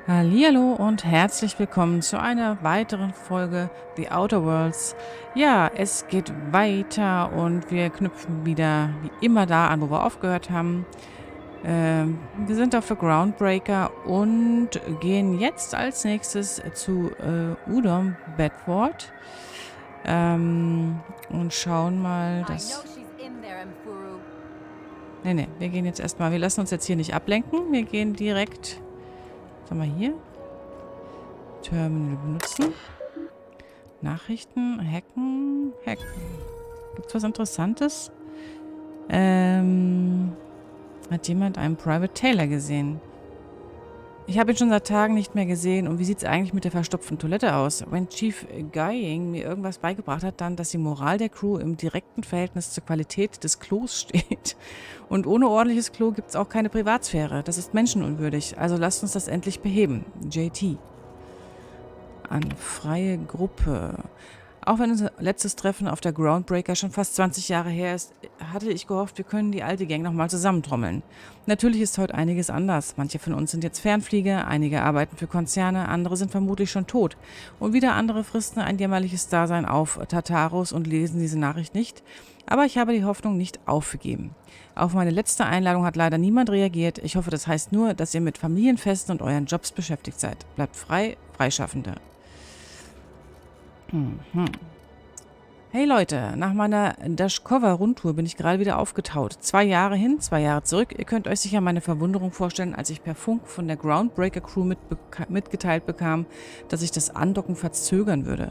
Hallihallo und herzlich willkommen zu einer weiteren Folge The Outer Worlds. Ja, es geht weiter und wir knüpfen wieder wie immer da an, wo wir aufgehört haben. Wir sind auf der Groundbreaker und gehen jetzt als nächstes zu Udom Bedford und schauen mal, dass... Nee, wir gehen jetzt erstmal, wir lassen uns jetzt hier nicht ablenken. Wir gehen direkt, sagen wir hier, Terminal benutzen. Nachrichten, hacken. Gibt's was Interessantes? Hat jemand einen Private Tailor gesehen? Ich habe ihn schon seit Tagen nicht mehr gesehen. Und wie sieht's eigentlich mit der verstopften Toilette aus? Wenn Chief Guying mir irgendwas beigebracht hat, dann, dass die Moral der Crew im direkten Verhältnis zur Qualität des Klos steht. Und ohne ordentliches Klo gibt's auch keine Privatsphäre. Das ist menschenunwürdig. Also lasst uns das endlich beheben. JT. An freie Gruppe. Auch wenn unser letztes Treffen auf der Groundbreaker schon fast 20 Jahre her ist, hatte ich gehofft, wir können die alte Gang nochmal zusammentrommeln. Natürlich ist heute einiges anders. Manche von uns sind jetzt Fernflieger, einige arbeiten für Konzerne, andere sind vermutlich schon tot. Und wieder andere fristen ein jämmerliches Dasein auf Tartarus und lesen diese Nachricht nicht. Aber ich habe die Hoffnung nicht aufgegeben. Auf meine letzte Einladung hat leider niemand reagiert. Ich hoffe, das heißt nur, dass ihr mit Familienfesten und euren Jobs beschäftigt seid. Bleibt frei, Freischaffende. Hey Leute, nach meiner Dashkova-Rundtour bin ich gerade wieder aufgetaut. 2 Jahre hin, 2 Jahre zurück. Ihr könnt euch sicher meine Verwunderung vorstellen, als ich per Funk von der Groundbreaker-Crew mitgeteilt bekam, dass ich das Andocken verzögern würde.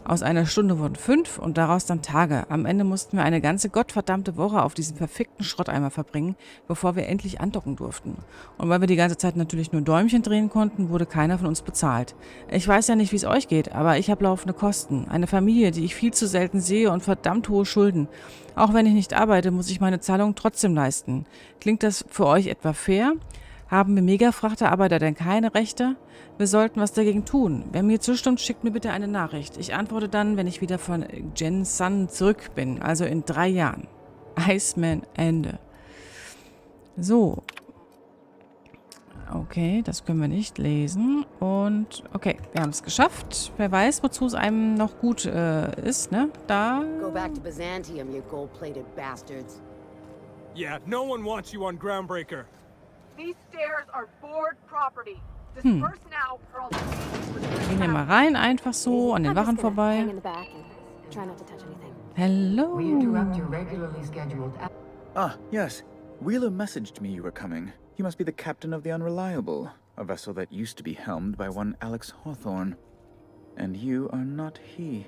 Aus einer Stunde wurden 5 und daraus dann Tage. Am Ende mussten wir eine ganze gottverdammte Woche auf diesem verfickten Schrotteimer verbringen, bevor wir endlich andocken durften. Und weil wir die ganze Zeit natürlich nur Däumchen drehen konnten, wurde keiner von uns bezahlt. Ich weiß ja nicht, wie es euch geht, aber ich habe laufende Kosten. Eine Familie, die ich viel zu selten sehe und verdammt hohe Schulden. Auch wenn ich nicht arbeite, muss ich meine Zahlungen trotzdem leisten. Klingt das für euch etwa fair? Haben wir Megafrachterarbeiter denn keine Rechte? Wir sollten was dagegen tun. Wer mir zustimmt, schickt mir bitte eine Nachricht. Ich antworte dann, wenn ich wieder von Jen Sun zurück bin, also in 3 Jahren. Iceman Ende. So. Okay, das können wir nicht lesen. Und okay, wir haben es geschafft. Wer weiß, wozu es einem noch gut ist, ne? Da. Go back to Byzantium, you gold-plated bastards. Yeah, no one wants you on Groundbreaker. These stairs are board property. Disperse now or I'll Wir gehen hier mal rein, einfach so, an den Wachen vorbei. Hello. We interrupt your regularly scheduled. Ah, yes. Wheeler messaged me you were coming. You must be the captain of the Unreliable, a vessel that used to be helmed by one Alex Hawthorne. And you are not he.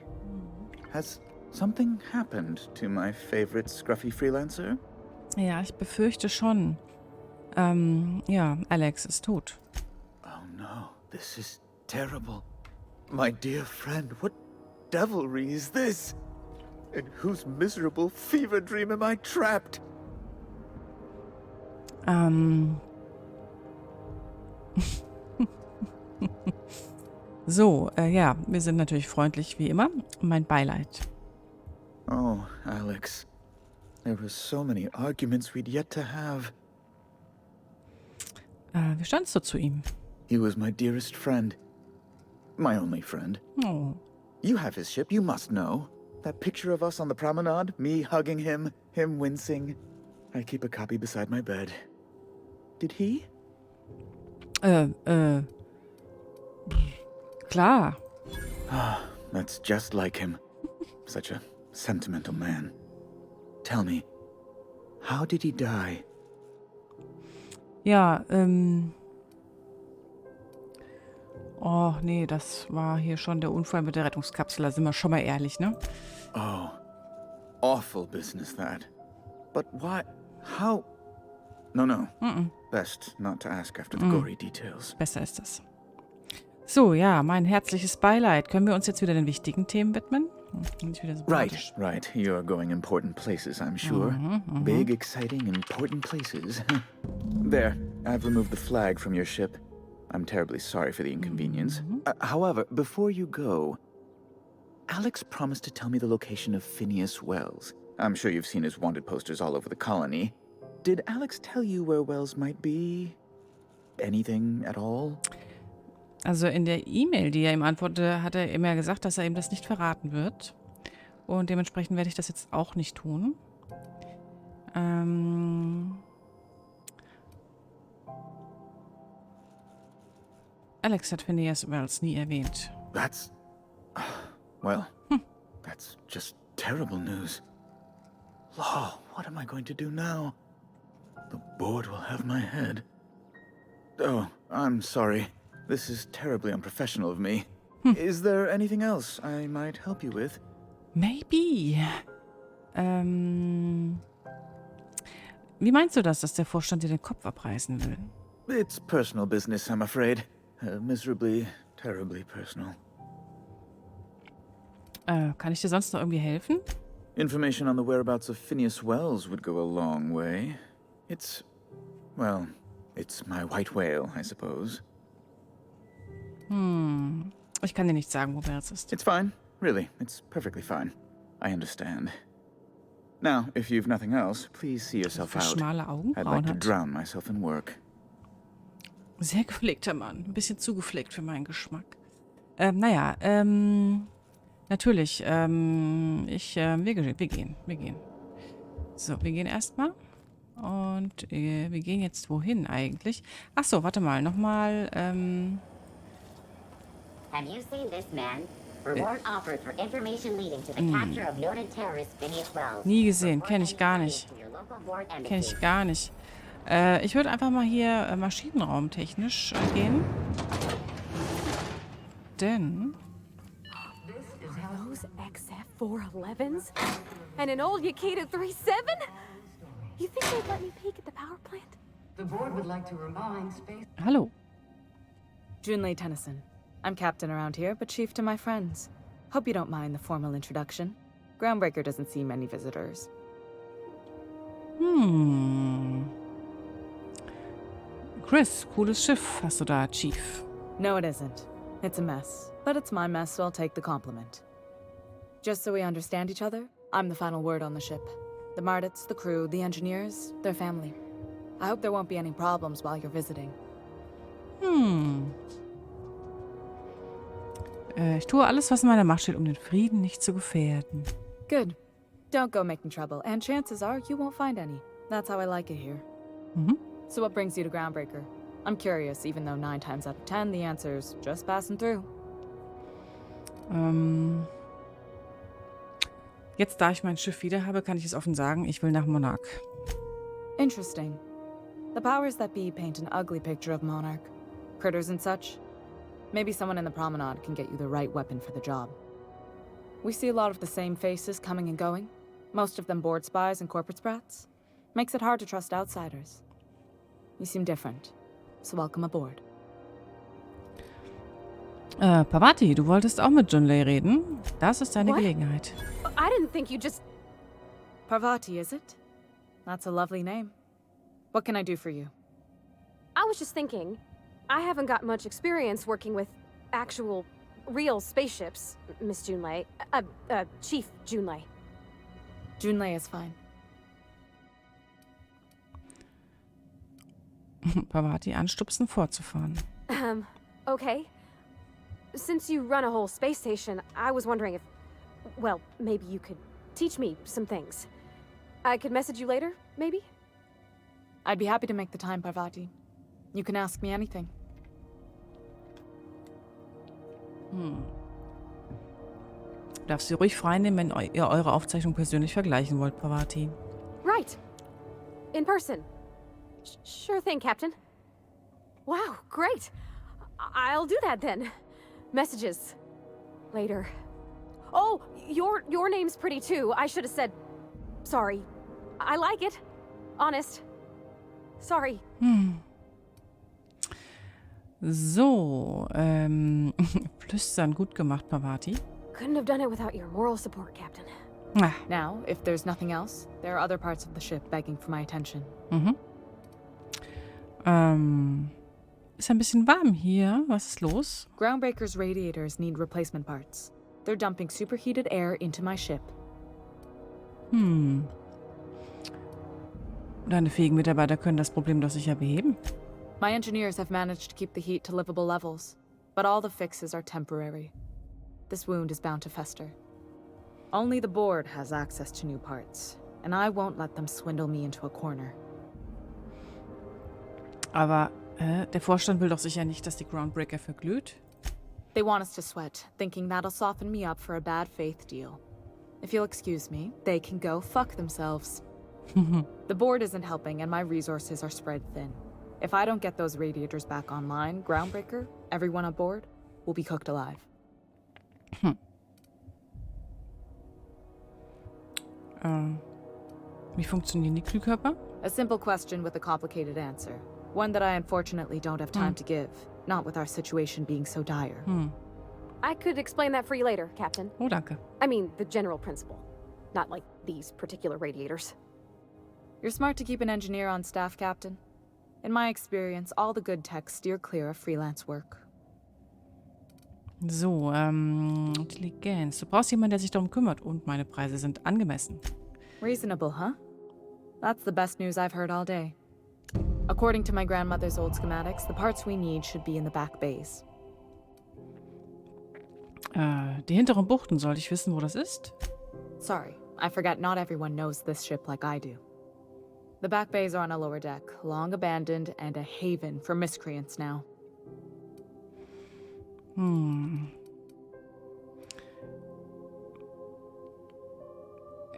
Has something happened to my favorite scruffy freelancer? Ja, ich befürchte schon. Ja, Alex ist tot. Oh no, this is terrible. My dear friend, what devilry is this? In whose miserable fever dream am I trapped? So, ja, wir sind natürlich freundlich wie immer. Mein Beileid. Oh, Alex. There were so many arguments we'd yet to have. Wie standst du zu ihm? He was my dearest friend. My only friend. Oh. You have his ship, you must know. That picture of us on the promenade, me hugging him wincing. I keep a copy beside my bed. Did he? Klar. That's just like him. Such a sentimental man. Tell me, how did he die? Ja, oh, nee, das war hier schon der Unfall mit der Rettungskapsel. Da sind wir schon mal ehrlich, ne? Oh, awful business that. But why? How? No. Best not to ask after the gory details. Besser ist das. So, ja, mein herzliches Beileid. Können wir uns jetzt wieder den wichtigen Themen widmen? Nicht wieder so politisch. Right. You're going important places, I'm sure. Big, exciting, important places. There, I've removed the flag from your ship. I'm terribly sorry for the inconvenience. However, before you go, Alex promised to tell me the location of Phineas Wells. I'm sure you've seen his wanted posters all over the colony. Did Alex tell you where Wells might be? Anything at all? Also in der E-Mail, die er ihm antwortete, hat er ihm ja gesagt, dass er ihm das nicht verraten wird. Und dementsprechend werde ich das jetzt auch nicht tun. Alex hat Phineas Wells nie erwähnt. That's... Well, that's just terrible news. Law, what am I going to do now? The board will have my head. Oh, I'm sorry. This is terribly unprofessional of me. Is there anything else I might help you with? Maybe. Wie meinst du das, dass der Vorstand dir den Kopf abreißen will? It's personal business, I'm afraid. Miserably, terribly personal. Kann ich dir sonst noch irgendwie helfen? Information on the whereabouts of Phineas Wells would go a long way. It's... well, it's my white whale, I suppose. Ich kann dir nicht sagen, wo Wells ist. It's fine. Really, it's perfectly fine. I understand. Now, if you've nothing else, please see yourself Für out. schmale I'd Augenbrauen like to hat. drown myself in work. Sehr gepflegter Mann. Ein bisschen zu gepflegt für meinen Geschmack. Natürlich. Wir gehen. So, wir gehen erstmal. Und wir gehen jetzt wohin eigentlich? Ach so, warte mal. Nochmal, Have you seen this man? Reward offered for information leading to the capture of noted terrorist Phineas Wells. nie gesehen. Kenne ich gar nicht. To your local board embassy. Kenne ich gar nicht. Ich würde einfach mal hier maschinenraumtechnisch gehen. Denn... Those XF411s? And an old Yakita 37? You think they'd let me peek at the power plant? The board would like to remind Space... Hallo. Junlei Tennyson. I'm captain around here, but chief to my friends. Hope you don't mind the formal introduction. Groundbreaker doesn't see many visitors. Chris, cooles Schiff hast du da, Chief. No, it isn't. It's a mess. But it's my mess, so I'll take the compliment. Just so we understand each other, I'm the final word on the ship. The Mardits, the crew, the engineers, their family. I hope there won't be any problems while you're visiting. Ich tue alles, was in meiner Macht steht, um den Frieden nicht zu gefährden. Good. Don't go making trouble, and chances are you won't find any. That's how I like it here. So what brings you to Groundbreaker? I'm curious, even though 9 times out of 10 the answer's just passing through. Jetzt, da ich mein Schiff wieder habe, kann ich es offen sagen, ich will nach Monarch. Interesting. The powers that be paint an ugly picture of Monarch. Critters and such. Maybe someone in the promenade can get you the right weapon for the job. We see a lot of the same faces coming and going. Most of them board spies and corporate sprats. Makes it hard to trust outsiders. You seem different, so welcome aboard. Parvati, du wolltest auch mit Junlei reden? Das ist deine What? Gelegenheit. I didn't think you just... Parvati, is it? That's a lovely name. What can I do for you? I was just thinking, I haven't got much experience working with actual, real spaceships, Miss Junlei. Chief Junlei. Junlei is fine. Parvati anstupsen, fortzufahren. Okay. Since you run a whole space station, I was wondering if... Well, maybe you could teach me some things. I could message you later, maybe? I'd be happy to make the time, Parvati. You can ask me anything. Darfst du ruhig freinehmen, wenn ihr eure Aufzeichnung persönlich vergleichen wollt, Parvati. Right. In person. Sure thing, Captain. Wow, great. I'll do that then. Messages. Later. Oh, your name's pretty too. I should have said... Sorry. I like it. Honest. Sorry. So, flüstern, gut gemacht, Parvati. Couldn't have done it without your moral support, Captain. Ah, Now, if there's nothing else, there are other parts of the ship begging for my attention. Ist ein bisschen warm hier. Was ist los? Groundbreaker's radiators need replacement parts. They're dumping superheated air into my ship. Deine fähigen Mitarbeiter können das Problem doch sicher beheben. My engineers have managed to keep the heat to livable levels. but all the fixes are temporary. This wound is bound to fester. Only the board has access to new parts, and I won't let them swindle me into a corner. Aber der Vorstand will doch sicher nicht, dass die Groundbreaker verglüht. They want us to sweat, thinking that'll soften me up for a bad faith deal. If you'll excuse me, they can go fuck themselves. The board isn't helping, and my resources are spread thin. If I don't get those radiators back online, Groundbreaker, everyone on board, will be cooked alive. Wie funktionieren die Glühkörper? A simple question with a complicated answer. One that I unfortunately don't have time to give, not with our situation being so dire. I could explain that for you later, Captain. Oh, danke. I mean, the general principle. Not like these particular radiators. You're smart to keep an engineer on staff, Captain. In my experience, all the good techs steer clear of freelance work. So, Intelligenz. Du brauchst jemanden, der sich darum kümmert. Und meine Preise sind angemessen. Reasonable, huh? That's the best news I've heard all day. According to my grandmother's old schematics, the parts we need should be in the back bays. Die hinteren Buchten, sollte ich wissen, wo das ist? Sorry, I forget not everyone knows this ship like I do. The back bays are on a lower deck, long abandoned and a haven for miscreants now.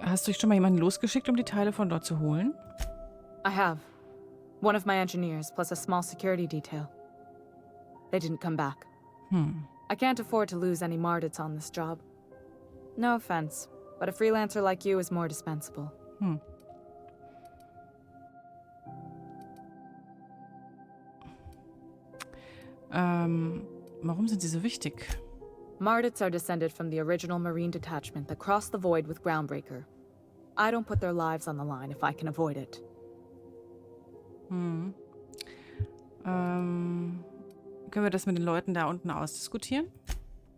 Hast du schon mal jemanden losgeschickt, um die Teile von dort zu holen? I have. One of my engineers, plus a small security detail. They didn't come back. I can't afford to lose any Mardits on this job. No offense, but a freelancer like you is more dispensable. Warum sind sie so wichtig? Mardits are descended from the original Marine detachment that crossed the void with Groundbreaker. I don't put their lives on the line if I can avoid it. Können wir das mit den Leuten da unten ausdiskutieren?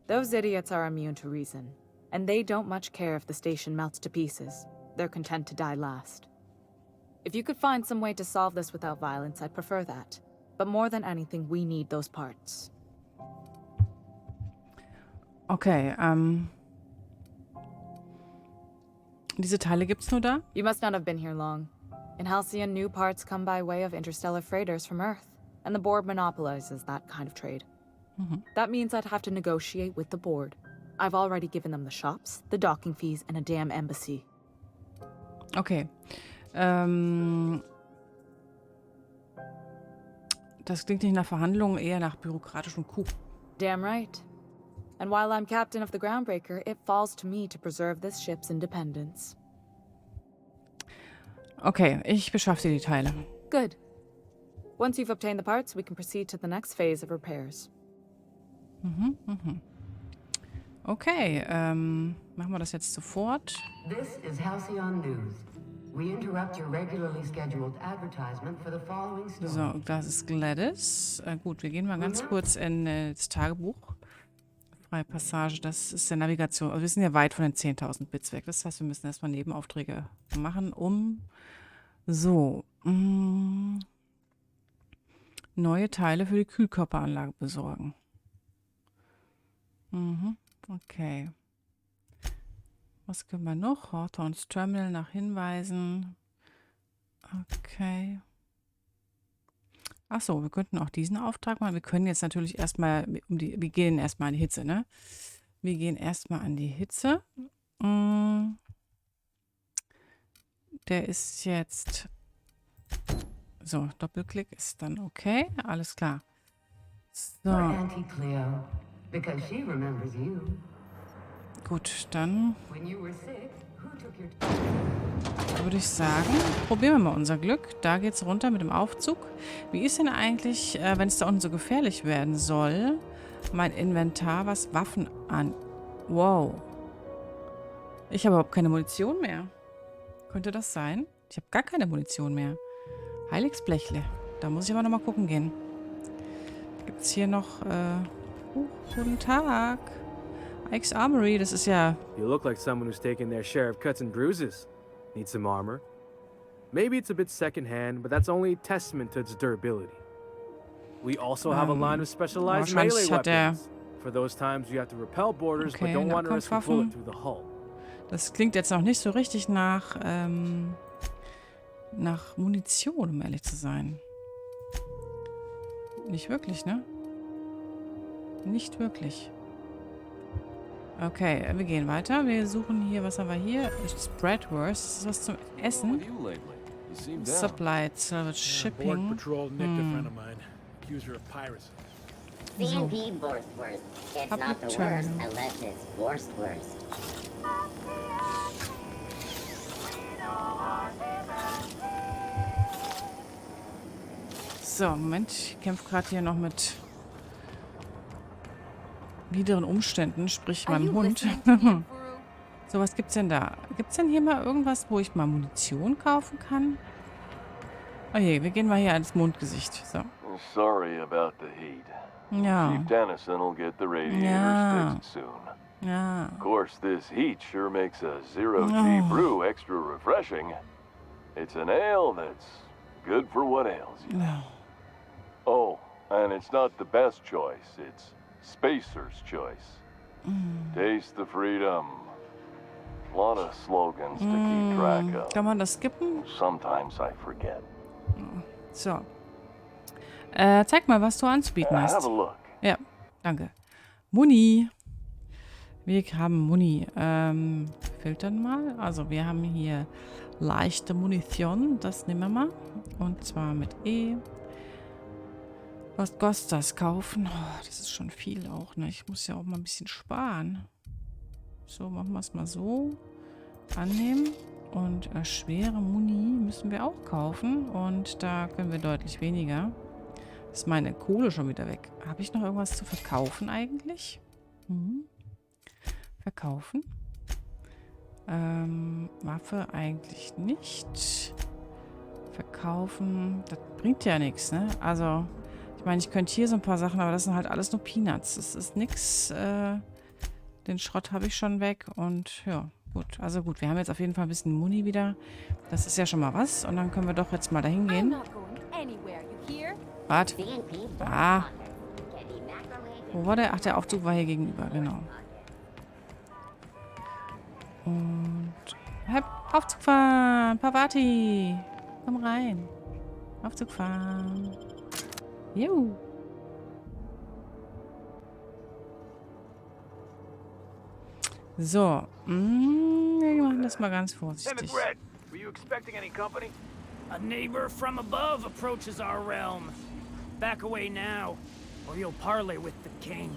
Those idiots are immune to reason, and they don't much care if the station melts to pieces. They're content to die last. If you could find some way to solve this without violence, I'd prefer that. But more than anything, we need those parts. Okay, diese Teile gibt's nur da? You must not have been here long. In Halcyon, new parts come by way of interstellar freighters from Earth, and the board monopolizes that kind of trade. That means I'd have to negotiate with the board. I've already given them the shops, the docking fees, and a damn embassy. Okay. Das klingt nicht nach Verhandlungen, eher nach bürokratischem Coup. Damn right. And while I'm captain of the Groundbreaker, it falls to me to preserve this ship's independence. Okay, ich beschaffe dir die Teile. Good. Once you've obtained the parts, we can proceed to the next phase of repairs. Okay, machen wir das jetzt sofort. This is Halcyon News. We interrupt your regularly scheduled advertisement for the following story. So, das ist Gladys. Gut, wir gehen mal ganz kurz in das Tagebuch. Freie Passage, das ist der Navigation. Also wir sind ja weit von den 10.000 Bits weg. Das heißt, wir müssen erstmal Nebenaufträge machen, um so neue Teile für die Kühlkörperanlage besorgen. Okay. Was können wir noch? Hawthorns Terminal nach Hinweisen. Okay. Achso, wir könnten auch diesen Auftrag machen. Wir können jetzt natürlich erstmal wir gehen erstmal an die Hitze, ne? Wir gehen erstmal an die Hitze. Der ist jetzt. So, Doppelklick ist dann okay. Alles klar. So. Auntie Cleo, because she remembers you. Gut, dann When you were sick, who took your würde ich sagen, probieren wir mal unser Glück. Da geht's runter mit dem Aufzug. Wie ist denn eigentlich, wenn es da unten so gefährlich werden soll, mein Inventar, was Waffen an... Wow. Ich habe überhaupt keine Munition mehr. Könnte das sein? Ich habe gar keine Munition mehr. Heiligsblechle. Da muss ich aber nochmal gucken gehen. Gibt es hier noch... guten Tag. Ike's Armory, das ist ja... You look like someone who's taken their share of cuts and bruises. Need some armor? Maybe it's a bit secondhand, but that's only testament to its durability. We also have a line of specialized wahrscheinlich melee hat er- weapons. For those times you have to repel borders, Okay, but don't want to risk a bullet Nahkampfwaffen. through the hull. Das klingt jetzt noch nicht so richtig nach Munition, um ehrlich zu sein. Nicht wirklich, ne? Nicht wirklich. Okay, wir gehen weiter. Wir suchen hier, was haben wir hier? Spreadwurst. Ist das was zum Essen? Supply, Salvage, Board Shipping. Patrol nicked a friend of mine. Accused her of piracy. CNP Borstwurst. It's not Public the terminal. worst unless it's Borstwurst. So, Moment. Ich kämpfe gerade hier noch mit wideren Umständen, sprich Are meinem you Hund. listening to me, Furu? So, was gibt's denn da? Gibt's denn hier mal irgendwas, wo ich mal Munition kaufen kann? Oh je, wir gehen mal hier ans Mondgesicht. So. Sorry about the heat. Ja. Chief Dennison will get the radiators Yeah. fixed soon. Ja. Of course, this heat sure makes a zero-G brew extra refreshing. It's an ale that's good for what ails you. Ja. Oh, and it's not the best choice. It's Spacer's choice. Taste the freedom. A lot of slogans to keep track of. Kann man das skippen? Sometimes I forget. So. Zeig mal, was du anzubieten Have hast. a look. Ja, danke. Muni. Wir haben Muni. Filtern mal. Also wir haben hier leichte Munition. Das nehmen wir mal. Und zwar mit E. Was kostet das? Kaufen. Oh, das ist schon viel auch, ne? Ich muss ja auch mal ein bisschen sparen. So, machen wir es mal so. Annehmen. Und schwere Muni müssen wir auch kaufen. Und da können wir deutlich weniger. Ist meine Kohle schon wieder weg. Habe ich noch irgendwas zu verkaufen eigentlich? Verkaufen. Waffe eigentlich nicht. Verkaufen. Das bringt ja nichts, ne? Also, ich meine, ich könnte hier so ein paar Sachen, aber das sind halt alles nur Peanuts. Das ist nichts. Den Schrott habe ich schon weg. Und ja, gut. Also gut, wir haben jetzt auf jeden Fall ein bisschen Muni wieder. Das ist ja schon mal was. Und dann können wir doch jetzt mal dahin I'm gehen. not going anywhere, you hear? Warte. CNP Ah. Borstwurst can be microwaved Wo war der? Ach, der Aufzug war hier gegenüber, genau. Und Aufzug fahren. Pavati. Komm rein. Aufzug fahren. Juhu. So. Wir machen das mal ganz vorsichtig. Red, were you expecting any company? A neighbor from above approaches our realm. Back away now, or you'll parley with the king.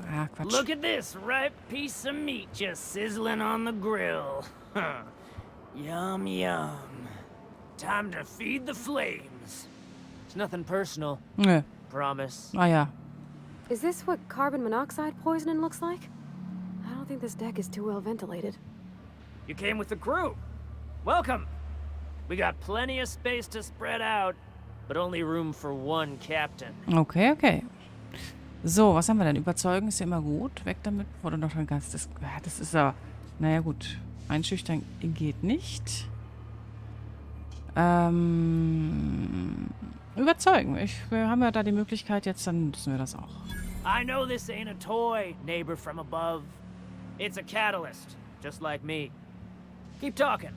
Ah, Quatsch. Look at this ripe piece of meat just sizzling on the grill. Huh. Yum, yum. Time to feed the flames. It's nothing personal, Nö. promise. Ah ja. Is this what carbon monoxide poisoning looks like? I don't think this deck is too well ventilated. You came with the crew. Welcome. We got plenty of space to spread out, but only room for one captain. Okay, okay. So, was haben wir denn? Überzeugen ist ja immer gut. Weg damit, bevor du noch dran kannst. Das ist aber... Naja, gut. Einschüchtern geht nicht. Überzeugen. Wir haben ja da die Möglichkeit jetzt, dann nutzen wir das auch. I know this ain't a toy, neighbor from above. It's a catalyst, just like me. Keep talking.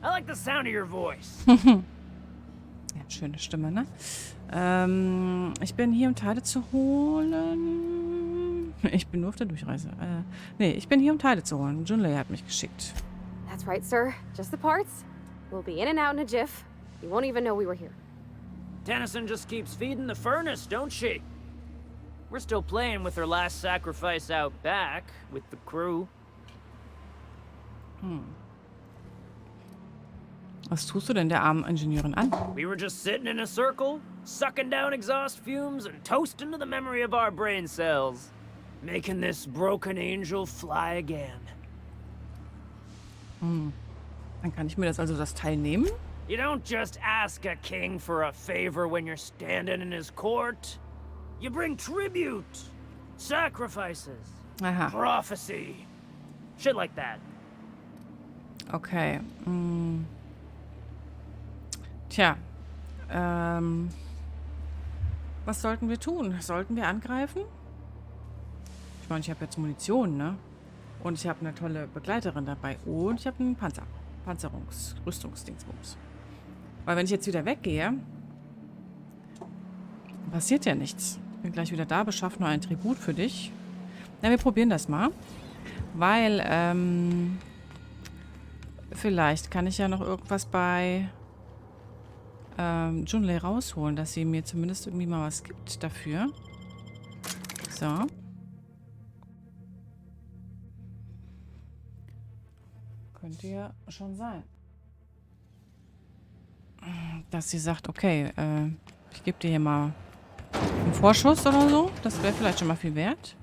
I like the sound of your voice. Ja, schöne Stimme, ne? Ich bin hier, um Teile zu holen. Ich bin nur auf der Durchreise. Nee, ich bin hier, um Teile zu holen. Junlei hat mich geschickt. That's right, sir. Just the parts. We'll be in and out in a jiff. You won't even know we were here. Tennyson just keeps feeding the furnace, don't she? We're still playing with her last sacrifice out back with the crew. Was tust du denn der armen Ingenieurin an? We were just sitting in a circle, sucking down exhaust fumes and toasting to the memory of our brain cells, making this broken angel fly again. Dann kann ich mir das Teil nehmen? You don't just ask a king for a favor when you're standing in his court. You bring tribute, sacrifices, Aha. prophecy, shit like that. Okay. Tja. Was sollten wir tun? Sollten wir angreifen? Ich meine, ich habe jetzt Munition, ne? Und ich habe eine tolle Begleiterin dabei. Und ich habe einen Rüstungsdingsbums. Weil wenn ich jetzt wieder weggehe, passiert ja nichts. Bin gleich wieder da, beschaff nur ein Tribut für dich. Na, wir probieren das mal. Weil, vielleicht kann ich ja noch irgendwas bei Junlei rausholen, dass sie mir zumindest irgendwie mal was gibt dafür. So. Könnte ja schon sein. Dass sie sagt, okay, ich gebe dir hier mal einen Vorschuss oder so. Das wäre vielleicht schon mal viel wert.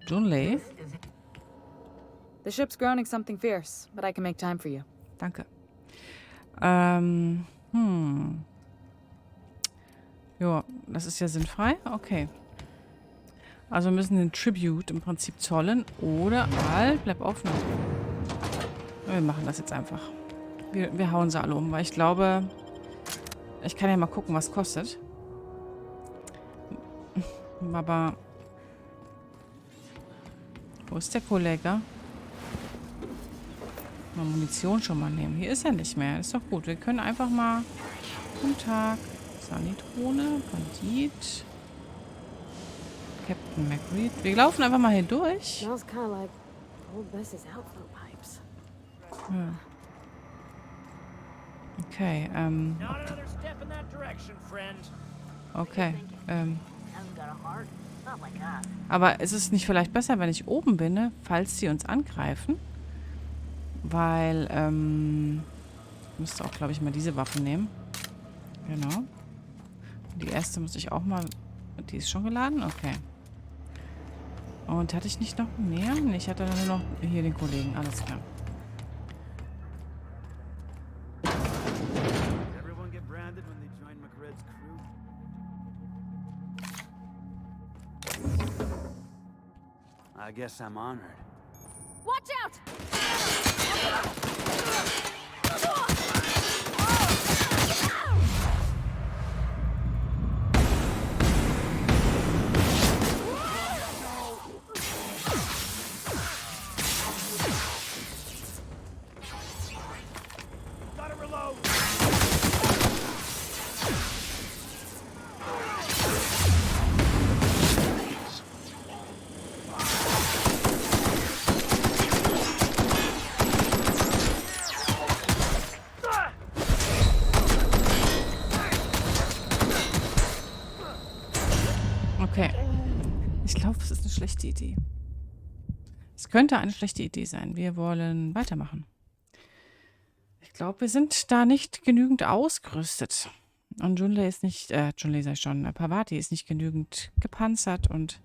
Junlei. The ship's groaning something fierce, but I can make time for you. Danke. Ja, das ist ja sinnfrei. Okay. Also wir müssen den Tribute im Prinzip zollen. Oder halt, bleib offen. Wir machen das jetzt einfach. Wir hauen sie alle um, weil ich glaube, ich kann ja mal gucken, was kostet. Aber wo ist der Kollege? Mal Munition schon mal nehmen. Hier ist er nicht mehr. Ist doch gut. Wir können einfach mal... Guten Tag. Sanitrone. Bandit. Captain McReed. Wir laufen einfach mal hier durch. Smells kind of like old Bess's outflow pipes. Ja. Okay, Not another step in that direction, friend. okay, Hasn't got a heart. Not like us. aber ist es nicht vielleicht besser, wenn ich oben bin, ne, falls sie uns angreifen? Weil, ich müsste auch, glaube ich, mal diese Waffe nehmen. Genau. Die erste muss ich auch mal... Die ist schon geladen? Okay. Und hatte ich nicht noch mehr? Nee, ich hatte nur noch hier den Kollegen. Alles klar. Everyone get branded when they join McRed's crew? I guess I'm honored. Watch out! Gotta reload! Okay. Ich glaube, es ist eine schlechte Idee. Es könnte eine schlechte Idee sein. Wir wollen weitermachen. Ich glaube, wir sind da nicht genügend ausgerüstet. Und Junlei ist nicht, Junlei sei schon, Parvati ist nicht genügend gepanzert und...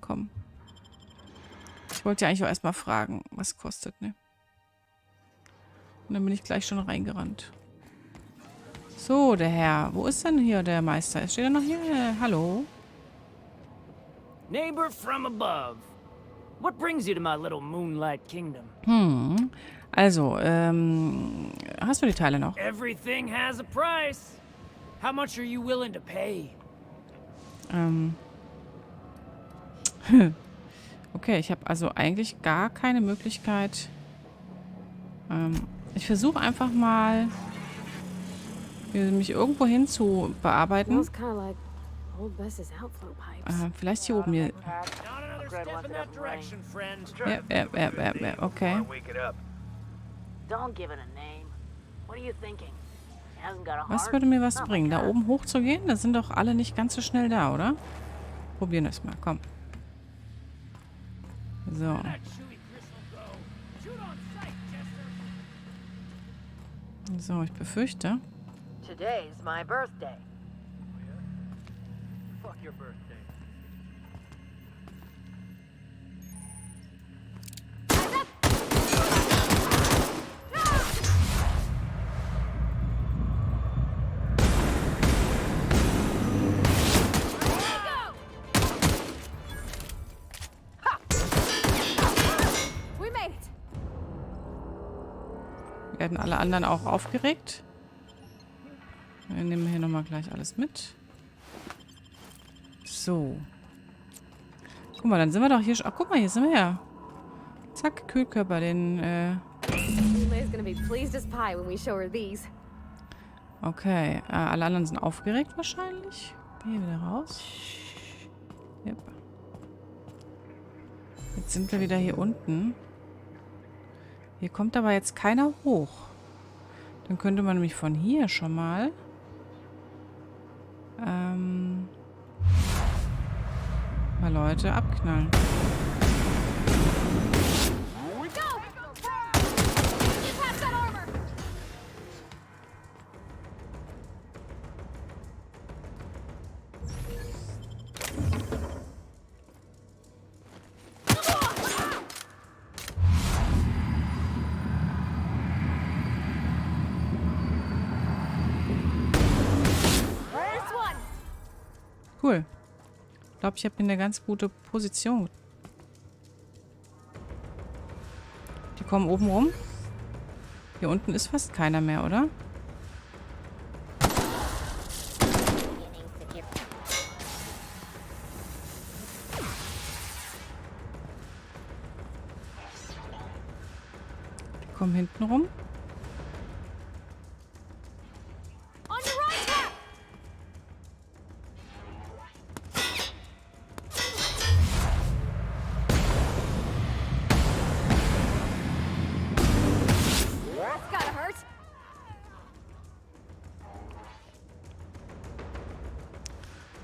Komm. Ich wollte ja eigentlich auch erstmal fragen, was kostet, ne? Und dann bin ich gleich schon reingerannt. So, der Herr. Wo ist denn hier der Meister? Steht er noch hier? Hallo? Neighbor from above. What brings you to my little moonlight kingdom? Also, hast du die Teile noch? Everything has a price. How much are you willing to pay? Okay, ich habe also eigentlich gar keine Möglichkeit. Ich versuche einfach mal, mich irgendwo hin zu bearbeiten. Smells kind of like old Bess's outflow pipes. Vielleicht hier oben. Hier. Not another step in that direction, friend. Ja, okay. Don't give it a name. What are you thinking? It hasn't got a Was heart. würde mir was Not bringen? like Da us. oben hoch zu gehen? Da sind doch alle nicht ganz so schnell da, oder? Probieren wir es mal, komm. So. That chewy crystal go. Shoot on sight, Chester. So, ich befürchte. Today's my birthday. Fuck your birthday. We made it. Werden alle anderen auch aufgeregt? Wir nehmen hier nochmal gleich alles mit. So. Guck mal, dann sind wir doch hier schon. Ach, guck mal, hier sind wir ja. Zack, Kühlkörper, den, Lay's gonna be pleased as pie when we show her these. Okay, alle anderen sind aufgeregt wahrscheinlich. Hier wieder raus. Yep. Jetzt sind wir wieder hier unten. Hier kommt aber jetzt keiner hoch. Dann könnte man nämlich von hier schon mal mal Leute abknallen. Cool. Ich glaube, ich habe hier eine ganz gute Position. Die kommen oben rum. Hier unten ist fast keiner mehr, oder? Die kommen hinten rum.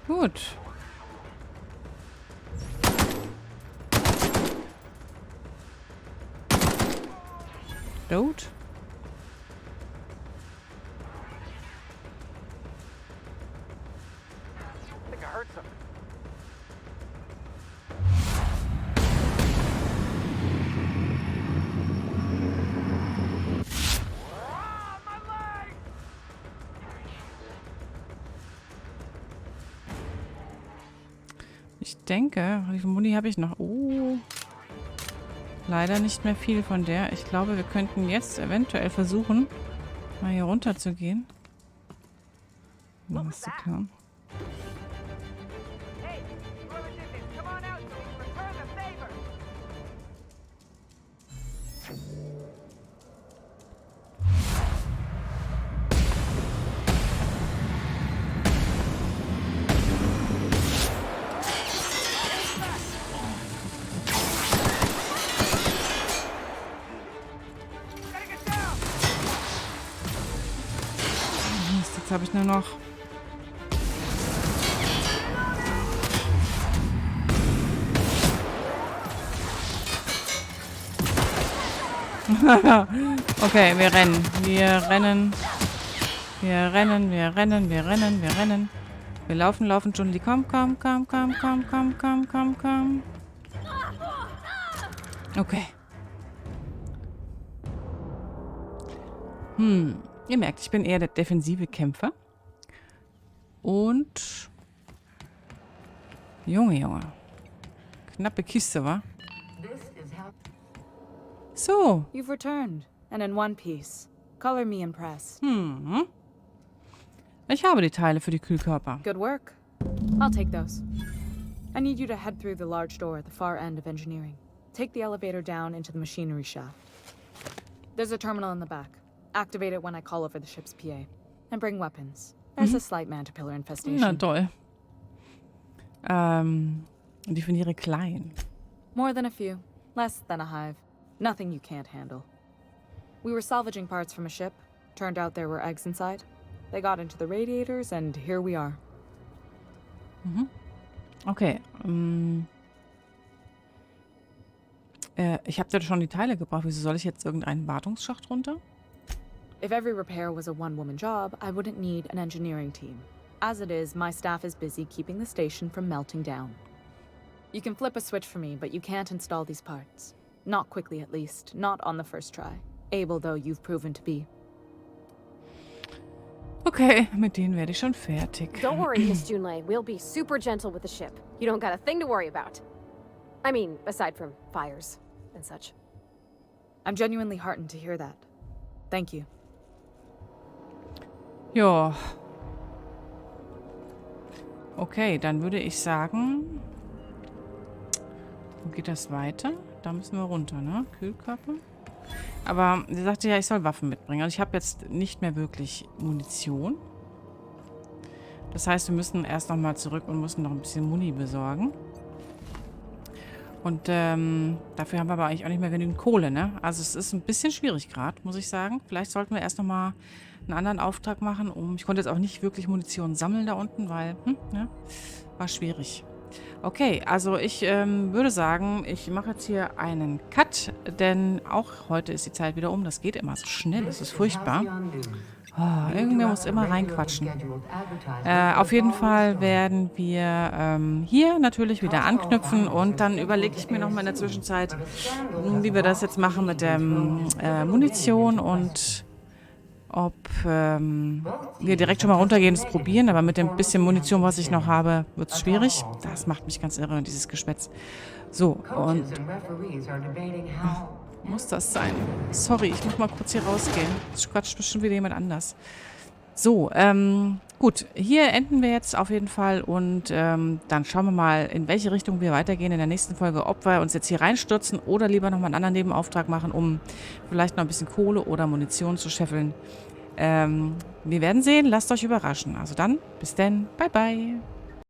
Gut. Tot. I think I heard something. Ich denke, wie viel Muni habe ich noch? Oh. Leider nicht mehr viel von der. Ich glaube, wir könnten jetzt eventuell versuchen, mal hier runter zu gehen. Was zu klauen. Hey, whoever did this, come on out so we can return the favor. Jetzt habe ich nur noch... Okay, wir rennen. Wir rennen. Wir rennen, wir rennen, wir rennen, wir rennen. Wir laufen, laufen schon. Die komm. Okay. Ihr merkt, ich bin eher der defensive Kämpfer. Und... Junge. Knappe Kiste, wa? So. You've returned, and in one piece. Color me impressed. Ich habe die Teile für die Kühlkörper. Good work. I'll take those. I need you to head through the large door at the far end of engineering. Take the elevator down into the machinery shaft. There's a terminal in the back. Activate it when I call over the ship's PA. And bring weapons. There's a slight mantipillar infestation. Na toll. Definiere klein. More than a few. Less than a hive. Nothing you can't handle. We were salvaging parts from a ship. Turned out there were eggs inside. They got into the radiators, and here we are. Okay. Ich habe da schon die Teile gebracht. Wieso soll ich jetzt irgendeinen Wartungsschacht runter? If every repair was a one-woman job, I wouldn't need an engineering team. As it is, my staff is busy keeping the station from melting down. You can flip a switch for me, but you can't install these parts. Not quickly, at least. Not on the first try. Able, though, you've proven to be. Okay, mit denen werde ich schon fertig. Don't worry, Miss Junlei. We'll be super gentle with the ship. You don't got a thing to worry about. I mean, aside from fires and such. I'm genuinely heartened to hear that. Thank you. Ja, Okay, dann würde ich sagen... Wo geht das weiter? Da müssen wir runter, ne? Kühlkörper. Aber sie sagte ja, ich soll Waffen mitbringen. Also ich habe jetzt nicht mehr wirklich Munition. Das heißt, wir müssen erst nochmal zurück und müssen noch ein bisschen Muni besorgen. Und dafür haben wir aber eigentlich auch nicht mehr genügend Kohle, ne? Also es ist ein bisschen schwierig gerade, muss ich sagen. Vielleicht sollten wir erst nochmal einen anderen Auftrag machen. Ich konnte jetzt auch nicht wirklich Munition sammeln da unten, weil, ne? War schwierig. Okay, also ich würde sagen, ich mache jetzt hier einen Cut, denn auch heute ist die Zeit wieder um. Das geht immer so schnell, das ist furchtbar. Oh, irgendwer muss immer reinquatschen. Auf jeden Fall werden wir hier natürlich wieder anknüpfen und dann überlege ich mir nochmal in der Zwischenzeit, wie wir das jetzt machen mit der Munition und ob wir direkt schon mal runtergehen, das probieren, aber mit dem bisschen Munition, was ich noch habe, wird es schwierig. Das macht mich ganz irre, dieses Geschwätz. So, und... Muss das sein? Sorry, ich muss mal kurz hier rausgehen. Jetzt quatscht bestimmt wieder jemand anders. So, gut. Hier enden wir jetzt auf jeden Fall und dann schauen wir mal, in welche Richtung wir weitergehen in der nächsten Folge. Ob wir uns jetzt hier reinstürzen oder lieber nochmal einen anderen Nebenauftrag machen, um vielleicht noch ein bisschen Kohle oder Munition zu scheffeln. Wir werden sehen. Lasst euch überraschen. Also dann, bis dann. Bye, bye.